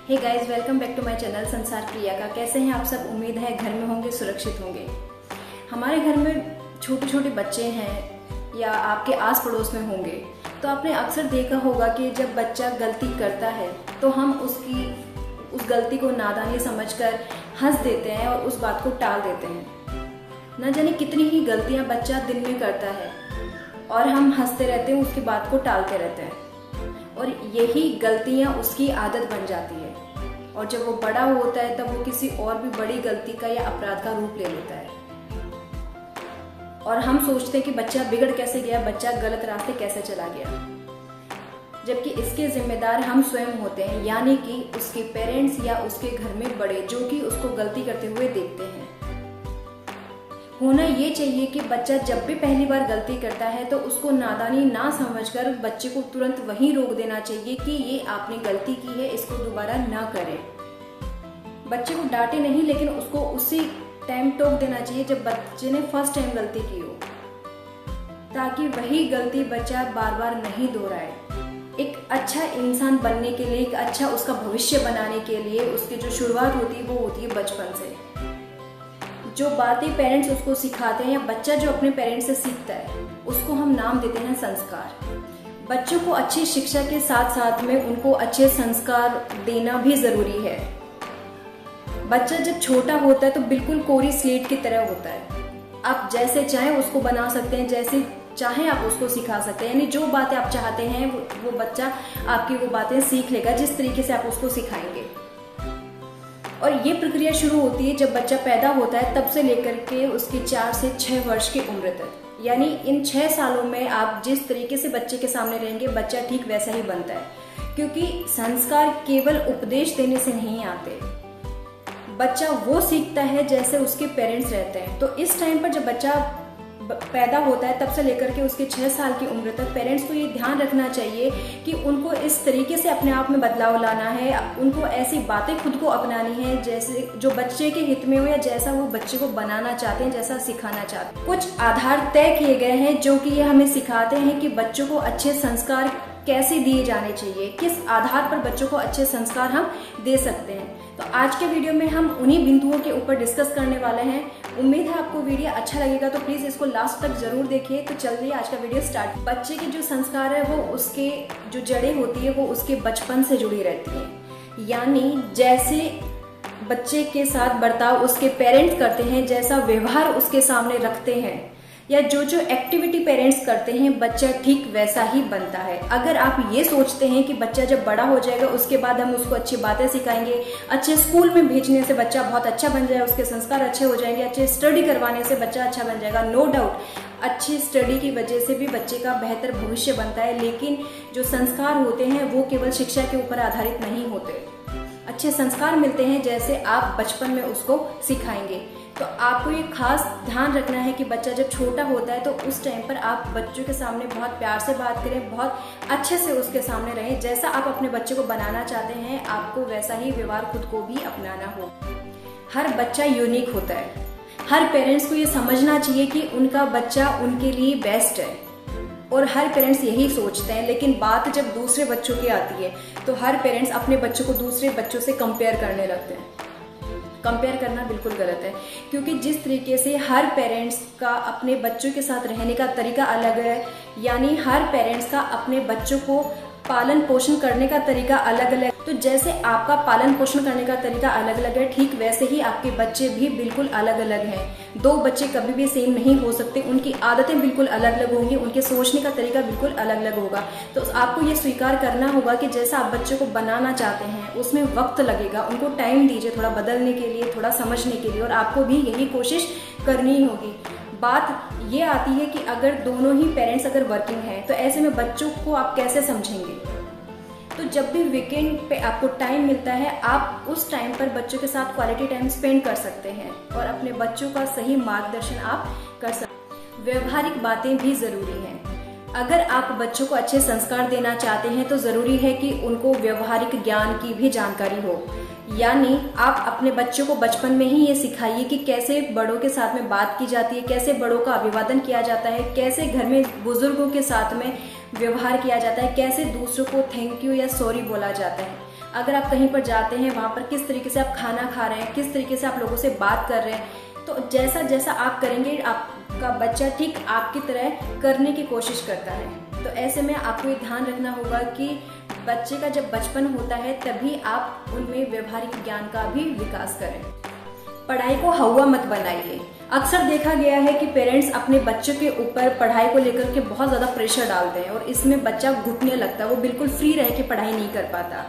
Hey guys, welcome back to my channel Sansar Priya का। कैसे हैं आप सब? उम्मीद है घर में होंगे, सुरक्षित होंगे। हमारे घर में छोटे छोटे बच्चे हैं या आपके आस पड़ोस में होंगे तो आपने अक्सर देखा होगा कि जब बच्चा गलती करता है तो हम उस गलती को नादानी समझकर हंस देते हैं और उस बात को टाल देते हैं। न जाने कितनी ही गलतियां बच्चा दिन में करता है और हम हंसते रहते हैं, उसकी बात को टालते रहते हैं और यही गलतियां उसकी आदत बन जाती है। और जब वो बड़ा होता है तब वो किसी और भी बड़ी गलती का या अपराध का रूप ले लेता है और हम सोचते हैं कि बच्चा बिगड़ कैसे गया, बच्चा गलत रास्ते कैसे चला गया, जबकि इसके जिम्मेदार हम स्वयं होते हैं, यानी कि उसके पेरेंट्स या उसके घर में बड़े जो कि उसको गलती करते हुए देखते हैं। होना ये चाहिए कि बच्चा जब भी पहली बार गलती करता है तो उसको नादानी ना समझकर बच्चे को तुरंत वहीं रोक देना चाहिए कि ये आपने गलती की है, इसको दोबारा ना करें। बच्चे को डांटे नहीं, लेकिन उसको उसी टाइम टोक देना चाहिए जब बच्चे ने फर्स्ट टाइम गलती की हो, ताकि वही गलती बच्चा बार बार नहीं दोहराए। एक अच्छा इंसान बनने के लिए, एक अच्छा उसका भविष्य बनाने के लिए उसकी जो शुरुआत होती है वो होती है बचपन से। जो बातें पेरेंट्स उसको सिखाते हैं या बच्चा जो अपने पेरेंट्स से सीखता है उसको हम नाम देते हैं संस्कार। बच्चों को अच्छी शिक्षा के साथ साथ में उनको अच्छे संस्कार देना भी जरूरी है। बच्चा जब छोटा होता है तो बिल्कुल कोरी स्लेट की तरह होता है। आप जैसे चाहें उसको बना सकते हैं, जैसे चाहें आप उसको सिखा सकते हैं, यानी जो बातें आप चाहते हैं वो बच्चा आपकी वो बातें सीख लेगा जिस तरीके से आप उसको सिखाएंगे। और ये प्रक्रिया शुरू होती है जब बच्चा पैदा होता है, तब से लेकर के उसकी 4 से 6 वर्ष की उम्र तक। यानी इन 6 सालों में आप जिस तरीके से बच्चे के सामने रहेंगे बच्चा ठीक वैसा ही बनता है, क्योंकि संस्कार केवल उपदेश देने से नहीं आते। बच्चा वो सीखता है जैसे उसके पेरेंट्स रहते हैं। तो इस टाइम पर जब बच्चा पैदा होता है तब से लेकर के उसके 6 साल की उम्र तक पेरेंट्स को ये ध्यान रखना चाहिए कि उनको इस तरीके से अपने आप में बदलाव लाना है, उनको ऐसी बातें खुद को अपनानी है जैसे जो बच्चे के हित में हो या जैसा वो बच्चे को बनाना चाहते हैं, जैसा सिखाना चाहते हैं। कुछ आधार तय किए गए हैं जो कि ये हमें सिखाते हैं कि बच्चों को अच्छे संस्कार कैसे दिए जाने चाहिए, किस आधार पर बच्चों को अच्छे संस्कार हम दे सकते हैं। तो आज के वीडियो में हम उन्हीं बिंदुओं के ऊपर डिस्कस करने वाले हैं। उम्मीद है आपको वीडियो अच्छा लगेगा, तो प्लीज इसको लास्ट तक जरूर देखिए। तो चलिए आज का वीडियो स्टार्ट। बच्चे के जो संस्कार है वो उसके जो जड़ें होती है वो उसके बचपन से जुड़ी रहती है। यानी जैसे बच्चे के साथ बर्ताव उसके पेरेंट्स करते हैं, जैसा व्यवहार उसके सामने रखते हैं या जो जो एक्टिविटी पेरेंट्स करते हैं बच्चा ठीक वैसा ही बनता है। अगर आप ये सोचते हैं कि बच्चा जब बड़ा हो जाएगा उसके बाद हम उसको अच्छी बातें सिखाएंगे, अच्छे स्कूल में भेजने से बच्चा बहुत अच्छा बन जाएगा, उसके संस्कार अच्छे हो जाएंगे, अच्छे स्टडी करवाने से बच्चा अच्छा बन जाएगा, नो डाउट अच्छी स्टडी की वजह से भी बच्चे का बेहतर भविष्य बनता है। लेकिन जो संस्कार होते हैं वो केवल शिक्षा के ऊपर आधारित नहीं होते। अच्छे संस्कार मिलते हैं जैसे आप बचपन में उसको सिखाएंगे। तो आपको ये खास ध्यान रखना है कि बच्चा जब छोटा होता है तो उस टाइम पर आप बच्चों के सामने बहुत प्यार से बात करें, बहुत अच्छे से उसके सामने रहें। जैसा आप अपने बच्चे को बनाना चाहते हैं आपको वैसा ही व्यवहार खुद को भी अपनाना हो। हर बच्चा यूनिक होता है। हर पेरेंट्स को ये समझना चाहिए कि उनका बच्चा उनके लिए बेस्ट है और हर पेरेंट्स यही सोचते हैं। लेकिन बात जब दूसरे बच्चों की आती है तो हर पेरेंट्स अपने बच्चों को दूसरे बच्चों से कंपेयर करने लगते हैं। कंपेयर करना बिल्कुल गलत है, क्योंकि जिस तरीके से हर पेरेंट्स का अपने बच्चों के साथ रहने का तरीका अलग है, यानी हर पेरेंट्स का अपने बच्चों को पालन पोषण करने का तरीका अलग अलग। तो जैसे आपका पालन पोषण करने का तरीका अलग अलग है, ठीक वैसे ही आपके बच्चे भी बिल्कुल अलग अलग हैं। 2 बच्चे कभी भी सेम नहीं हो सकते, उनकी आदतें बिल्कुल अलग अलग होंगी, उनके सोचने का तरीका बिल्कुल अलग अलग होगा। तो आपको ये स्वीकार करना होगा कि जैसा आप बच्चों को बनाना चाहते हैं उसमें वक्त लगेगा, उनको टाइम दीजिए थोड़ा बदलने के लिए, थोड़ा समझने के लिए, और आपको भी यही कोशिश करनी होगी। बात ये आती है कि अगर दोनों ही पेरेंट्स अगर वर्किंग हैं तो ऐसे में बच्चों को आप कैसे समझेंगे। तो जब भी वीकेंड पे आपको टाइम मिलता है आप उस टाइम पर बच्चों के साथ क्वालिटी टाइम स्पेंड कर सकते हैं और अपने बच्चों का सही मार्गदर्शन आप कर सकते हैं। व्यवहारिक बातें भी जरूरी हैं। अगर आप बच्चों को अच्छे संस्कार देना चाहते हैं तो जरूरी है कि उनको व्यवहारिक ज्ञान की भी जानकारी हो। यानी आप अपने बच्चों को बचपन में ही ये सिखाइए कि कैसे बड़ों के साथ में बात की जाती है, कैसे बड़ों का अभिवादन किया जाता है, कैसे घर में बुजुर्गों के साथ में व्यवहार किया जाता है, कैसे दूसरों को थैंक यू या सॉरी बोला जाता है। अगर आप कहीं पर जाते हैं, वहाँ पर किस तरीके से आप खाना खा रहे हैं, किस तरीके से आप लोगों से बात कर रहे हैं, तो जैसा जैसा आप करेंगे आपका बच्चा ठीक आपकी तरह करने की कोशिश करता है। तो ऐसे में आपको ये ध्यान रखना होगा कि बच्चे का जब बचपन होता है तभी आप उनमें व्यवहारिक ज्ञान का भी विकास करें। पढ़ाई को हवा मत बनाइए। अक्सर देखा गया है कि पेरेंट्स अपने बच्चों के ऊपर पढ़ाई को लेकर के बहुत ज़्यादा प्रेशर डालते हैं और इसमें बच्चा घुटने लगता है, वो बिल्कुल फ्री रह के पढ़ाई नहीं कर पाता।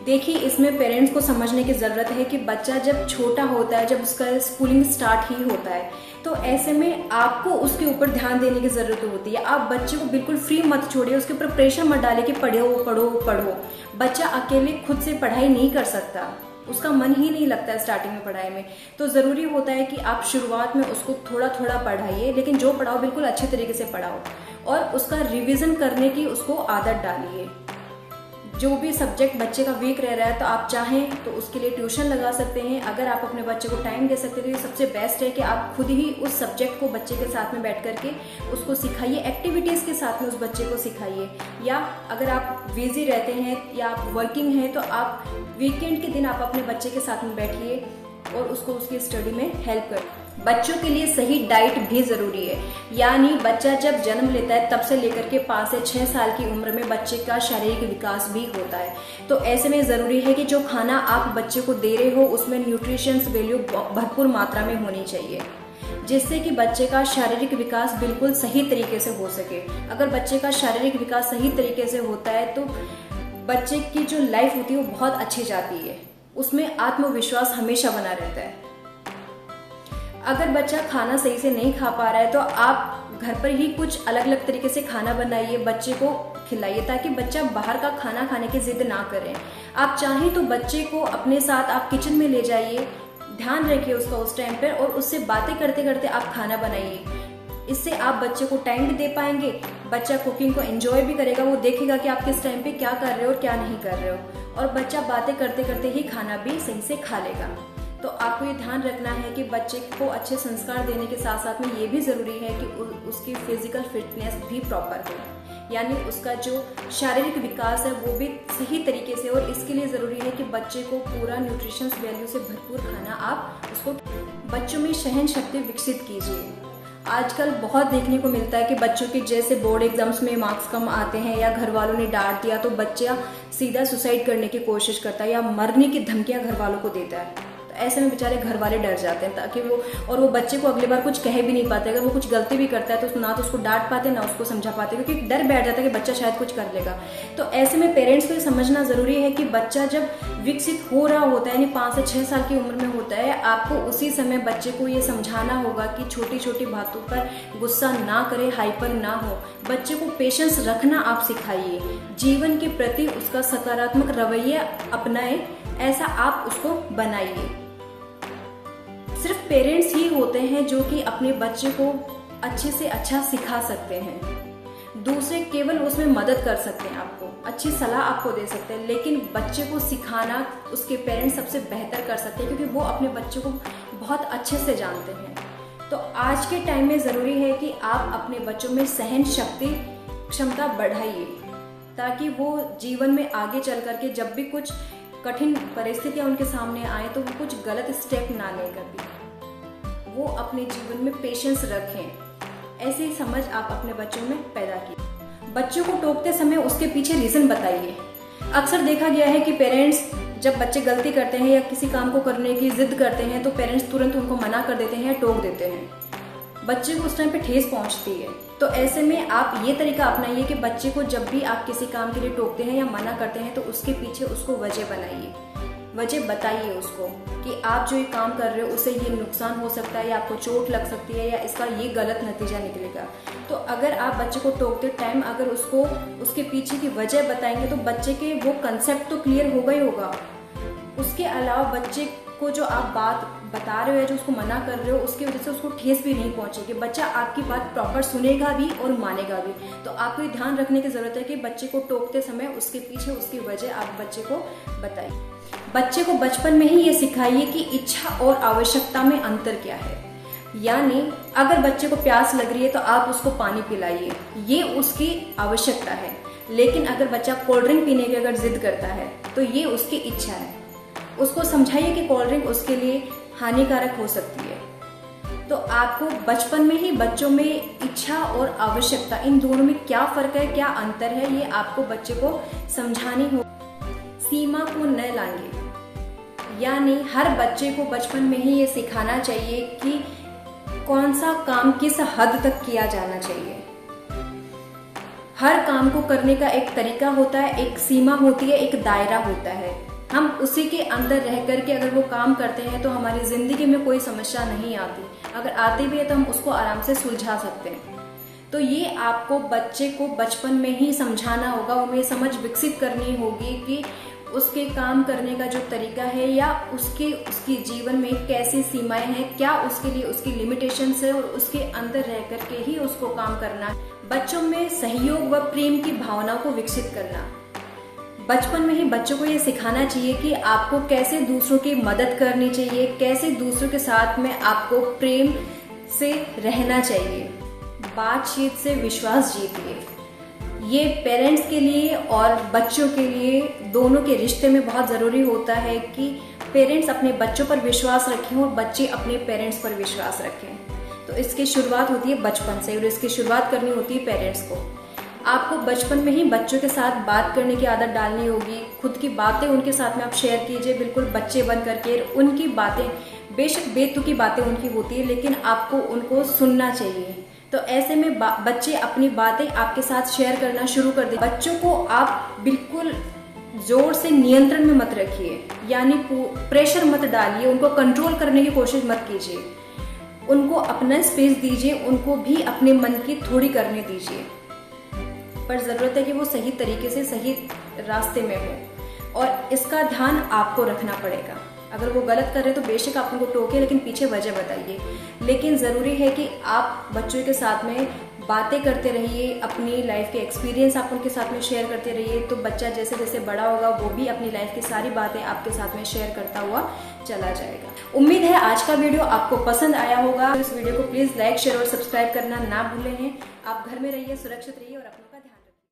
देखिए, इसमें पेरेंट्स को समझने की ज़रूरत है कि बच्चा जब छोटा होता है, जब उसका स्कूलिंग स्टार्ट ही होता है, तो ऐसे में आपको उसके ऊपर ध्यान देने की ज़रूरत होती है। आप बच्चे को बिल्कुल फ्री मत छोड़िए, उसके ऊपर प्रेशर मत डालिए कि पढ़ो पढ़ो पढ़ो। बच्चा अकेले खुद से पढ़ाई नहीं कर सकता, उसका मन ही नहीं लगता है स्टार्टिंग में पढ़ाई में। तो ज़रूरी होता है कि आप शुरुआत में उसको थोड़ा थोड़ा पढ़ाइए, लेकिन जो पढ़ाओ बिल्कुल अच्छे तरीके से पढ़ाओ और उसका रिवीजन करने की उसको आदत डालिए। जो भी सब्जेक्ट बच्चे का वीक रह रहा है तो आप चाहें तो उसके लिए ट्यूशन लगा सकते हैं। अगर आप अपने बच्चे को टाइम दे सकते हैं तो ये सबसे बेस्ट है कि आप खुद ही उस सब्जेक्ट को बच्चे के साथ में बैठ करके उसको सिखाइए, एक्टिविटीज़ के साथ में उस बच्चे को सिखाइए। या अगर आप बिजी रहते हैं या आप वर्किंग हैं तो आप वीकेंड के दिन आप अपने बच्चे के साथ में बैठिए और उसको उसकी स्टडी में हेल्प करें। बच्चों के लिए सही डाइट भी ज़रूरी है, यानी बच्चा जब जन्म लेता है तब से लेकर के 5 से 6 साल की उम्र में बच्चे का शारीरिक विकास भी होता है। तो ऐसे में ज़रूरी है कि जो खाना आप बच्चे को दे रहे हो उसमें न्यूट्रिशंस वैल्यू भरपूर मात्रा में होनी चाहिए, जिससे कि बच्चे का शारीरिक विकास बिल्कुल सही तरीके से हो सके। अगर बच्चे का शारीरिक विकास सही तरीके से होता है तो बच्चे की जो लाइफ होती है वो बहुत अच्छी जाती है, उसमें आत्मविश्वास हमेशा बना रहता है। अगर बच्चा खाना सही से नहीं खा पा रहा है तो आप घर पर ही कुछ अलग अलग तरीके से खाना बनाइए, बच्चे को खिलाइए, ताकि बच्चा बाहर का खाना खाने की जिद ना करें। आप चाहें तो बच्चे को अपने साथ आप किचन में ले जाइए, ध्यान रखिए उसका उस टाइम पर और उससे बातें करते करते आप खाना बनाइए। इससे आप बच्चे को टाइम भी दे पाएंगे, बच्चा कुकिंग को एंजॉय भी करेगा, वो देखेगा कि आप किस टाइम पे क्या कर रहे हो और क्या नहीं कर रहे हो, और बच्चा बातें करते करते ही खाना भी सही से खा लेगा। तो आपको ये ध्यान रखना है कि बच्चे को अच्छे संस्कार देने के साथ साथ में ये भी ज़रूरी है कि उसकी फिजिकल फिटनेस भी प्रॉपर हो, यानी उसका जो शारीरिक विकास है वो भी सही तरीके से। और इसके लिए ज़रूरी है कि बच्चे को पूरा न्यूट्रिशंस वैल्यू से भरपूर खाना आप उसको। बच्चों में सहन शक्ति विकसित कीजिए। आजकल बहुत देखने को मिलता है कि बच्चों के जैसे बोर्ड एग्जाम्स में मार्क्स कम आते हैं या घर वालों ने डांट दिया तो बच्चा सीधा सुसाइड करने की कोशिश करता है या मरने की धमकियां घर वालों को देता है। ऐसे में बेचारे घर वाले डर जाते हैं ताकि वो बच्चे को अगली बार कुछ कह भी नहीं पाते। अगर वो कुछ गलती भी करता है तो ना तो उसको डांट पाते ना उसको समझा पाते, क्योंकि डर बैठ जाता है कि बच्चा शायद कुछ कर लेगा। तो ऐसे में पेरेंट्स को ये समझना ज़रूरी है कि बच्चा जब विकसित हो रहा होता है, यानी 5 से 6 साल की उम्र में होता है, आपको उसी समय बच्चे को ये समझाना होगा कि छोटी छोटी बातों पर गुस्सा ना करे, हाइपर ना हो। बच्चे को पेशेंस रखना आप सिखाइए, जीवन के प्रति उसका सकारात्मक रवैया अपनाए, ऐसा आप उसको बनाइए। सिर्फ पेरेंट्स ही होते हैं जो कि अपने बच्चे को अच्छे से अच्छा सिखा सकते हैं। दूसरे केवल उसमें मदद कर सकते हैं, आपको अच्छी सलाह आपको दे सकते हैं, लेकिन बच्चे को सिखाना उसके पेरेंट्स सबसे बेहतर कर सकते हैं, क्योंकि वो अपने बच्चे को बहुत अच्छे से जानते हैं। तो आज के टाइम में ज़रूरी है कि आप अपने बच्चों में सहन शक्ति क्षमता बढ़ाइए, ताकि वो जीवन में आगे चल करके जब भी कुछ कठिन परिस्थितियां उनके सामने आए तो वो कुछ गलत स्टेप ना लें, कभी वो अपने जीवन में पेशेंस रखें। ऐसी ही समझ आप अपने बच्चों में पैदा कीजिए। बच्चों को टोकते समय उसके पीछे रीज़न बताइए। अक्सर देखा गया है कि पेरेंट्स जब बच्चे गलती करते हैं या किसी काम को करने की जिद करते हैं तो पेरेंट्स तुरंत उनको मना कर देते हैं या टोक देते हैं, बच्चे को उस टाइम पे ठेस पहुंचती है। तो ऐसे में आप ये तरीका अपनाइए कि बच्चे को जब भी आप किसी काम के लिए टोकते हैं या मना करते हैं तो उसके पीछे उसको वजह बनाइए, वजह बताइए उसको कि आप जो ये काम कर रहे हो उससे ये नुकसान हो सकता है या आपको चोट लग सकती है या इसका ये गलत नतीजा निकलेगा। तो अगर आप बच्चे को टोकते टाइम अगर उसको उसके पीछे की वजह बताएंगे तो बच्चे के वो कंसेप्ट तो क्लियर होगा ही होगा। उसके अलावा बच्चे को जो आप बात बता रहे हो या जो उसको मना कर रहे हो उसकी वजह से उसको ठेस भी नहीं पहुंचेगी, बच्चा आपकी बात प्रॉपर सुनेगा भी और मानेगा भी। तो आपको ये ध्यान रखने की ज़रूरत है कि बच्चे को टोकते समय उसके पीछे उसकी वजह आप बच्चे को बताइए। बच्चे को बचपन में ही ये सिखाइए कि इच्छा और आवश्यकता में अंतर क्या है, यानी अगर बच्चे को प्यास लग रही है तो आप उसको पानी पिलाइए, ये उसकी आवश्यकता है। लेकिन अगर बच्चा कोल्ड ड्रिंक पीने की अगर जिद करता है तो ये उसकी इच्छा है। उसको समझाइए कि कोल्ड ड्रिंक उसके लिए हानिकारक हो सकती है। तो आपको बचपन में ही बच्चों में इच्छा और आवश्यकता, इन दोनों में क्या फर्क है, क्या अंतर है, ये आपको बच्चे को समझानी हो। सीमा को न लांघे, यानी हर बच्चे को बचपन में ही ये सिखाना चाहिए कि कौन सा काम किस हद तक किया जाना चाहिए। हर काम को करने का एक तरीका होता है, एक सीमा होती है, एक दायरा होता है। हम उसी के अंदर रह करके अगर वो काम करते हैं तो हमारी जिंदगी में कोई समस्या नहीं आती। अगर आती भी है तो हम उसको आराम से सुलझा सकते हैं। तो ये आपको बच्चे को बचपन में ही समझाना होगा, उन्हें समझ विकसित करनी होगी कि उसके काम करने का जो तरीका है या उसकी जीवन में कैसी सीमाएं हैं, क्या उसके लिए उसकी लिमिटेशंस है और उसके अंदर रह करके ही उसको काम करना। बच्चों में सहयोग व प्रेम की भावना को विकसित करना, बचपन में ही बच्चों को ये सिखाना चाहिए कि आपको कैसे दूसरों की मदद करनी चाहिए, कैसे दूसरों के साथ में आपको प्रेम से रहना चाहिए। बातचीत से विश्वास जीतिए, ये पेरेंट्स के लिए और बच्चों के लिए दोनों के रिश्ते में बहुत ज़रूरी होता है कि पेरेंट्स अपने बच्चों पर विश्वास रखें और बच्चे अपने पेरेंट्स पर विश्वास रखें। तो इसकी शुरुआत होती है बचपन से और इसकी शुरुआत करनी होती है पेरेंट्स को। आपको बचपन में ही बच्चों के साथ बात करने की आदत डालनी होगी। खुद की बातें उनके साथ में आप शेयर कीजिए, बिल्कुल बच्चे बन करके। उनकी बातें बेशक बेतुकी बातें उनकी होती है, लेकिन आपको उनको सुनना चाहिए। तो ऐसे में बच्चे अपनी बातें आपके साथ शेयर करना शुरू कर दें। बच्चों को आप बिल्कुल जोर से नियंत्रण में मत रखिए, यानी प्रेशर मत डालिए, उनको कंट्रोल करने की कोशिश मत कीजिए। उनको अपना स्पेस दीजिए, उनको भी अपने मन की थोड़ी करने दीजिए। पर ज़रूरत है कि वो सही तरीके से सही रास्ते में हो और इसका ध्यान आपको रखना पड़ेगा। अगर वो गलत कर रहे तो बेशक आप उनको टोके, लेकिन पीछे वजह बताइए। लेकिन ज़रूरी है कि आप बच्चों के साथ में बातें करते रहिए, अपनी लाइफ के एक्सपीरियंस आप उनके साथ में शेयर करते रहिए। तो बच्चा जैसे जैसे बड़ा होगा वो भी अपनी लाइफ की सारी बातें आपके साथ में शेयर करता हुआ चला जाएगा। उम्मीद है आज का वीडियो आपको पसंद आया होगा। इस वीडियो को प्लीज़ लाइक, शेयर और सब्सक्राइब करना ना भूलें। आप घर में रहिए, सुरक्षित रहिए और अपनों का ध्यान